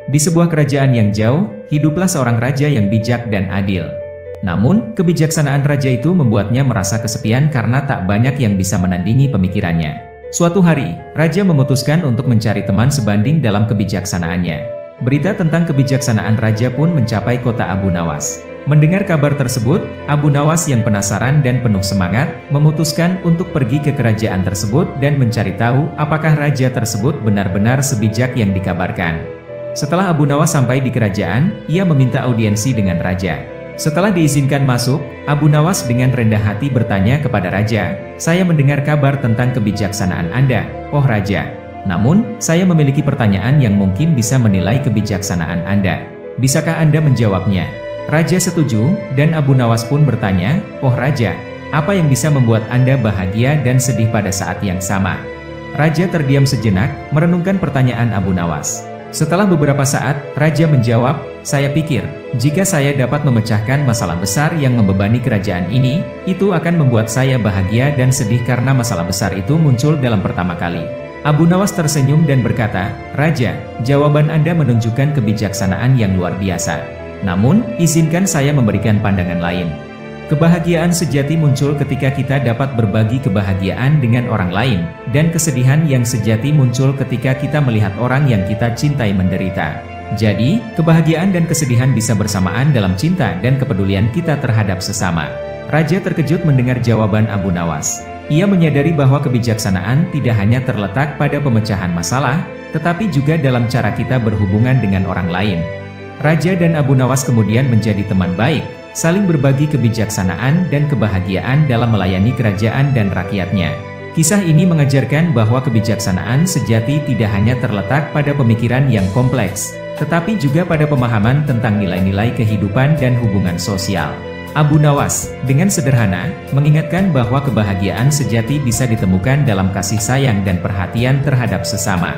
Di sebuah kerajaan yang jauh, hiduplah seorang raja yang bijak dan adil. Namun, kebijaksanaan raja itu membuatnya merasa kesepian karena tak banyak yang bisa menandingi pemikirannya. Suatu hari, raja memutuskan untuk mencari teman sebanding dalam kebijaksanaannya. Berita tentang kebijaksanaan raja pun mencapai kota Abu Nawas. Mendengar kabar tersebut, Abu Nawas yang penasaran dan penuh semangat, memutuskan untuk pergi ke kerajaan tersebut dan mencari tahu apakah raja tersebut benar-benar sebijak yang dikabarkan. Setelah Abu Nawas sampai di kerajaan, ia meminta audiensi dengan raja. Setelah diizinkan masuk, Abu Nawas dengan rendah hati bertanya kepada raja, "Saya mendengar kabar tentang kebijaksanaan Anda, oh raja. Namun, saya memiliki pertanyaan yang mungkin bisa menilai kebijaksanaan Anda. Bisakah Anda menjawabnya?" Raja setuju, dan Abu Nawas pun bertanya, "Oh raja, apa yang bisa membuat Anda bahagia dan sedih pada saat yang sama?" Raja terdiam sejenak, merenungkan pertanyaan Abu Nawas. Setelah beberapa saat, raja menjawab, "Saya pikir, jika saya dapat memecahkan masalah besar yang membebani kerajaan ini, itu akan membuat saya bahagia dan sedih karena masalah besar itu muncul dalam pertama kali." Abu Nawas tersenyum dan berkata, "Raja, jawaban Anda menunjukkan kebijaksanaan yang luar biasa. Namun, izinkan saya memberikan pandangan lain. Kebahagiaan sejati muncul ketika kita dapat berbagi kebahagiaan dengan orang lain, dan kesedihan yang sejati muncul ketika kita melihat orang yang kita cintai menderita. Jadi, kebahagiaan dan kesedihan bisa bersamaan dalam cinta dan kepedulian kita terhadap sesama." Raja terkejut mendengar jawaban Abu Nawas. Ia menyadari bahwa kebijaksanaan tidak hanya terletak pada pemecahan masalah, tetapi juga dalam cara kita berhubungan dengan orang lain. Raja dan Abu Nawas kemudian menjadi teman baik, saling berbagi kebijaksanaan dan kebahagiaan dalam melayani kerajaan dan rakyatnya. Kisah ini mengajarkan bahwa kebijaksanaan sejati tidak hanya terletak pada pemikiran yang kompleks, tetapi juga pada pemahaman tentang nilai-nilai kehidupan dan hubungan sosial. Abu Nawas, dengan sederhana, mengingatkan bahwa kebahagiaan sejati bisa ditemukan dalam kasih sayang dan perhatian terhadap sesama.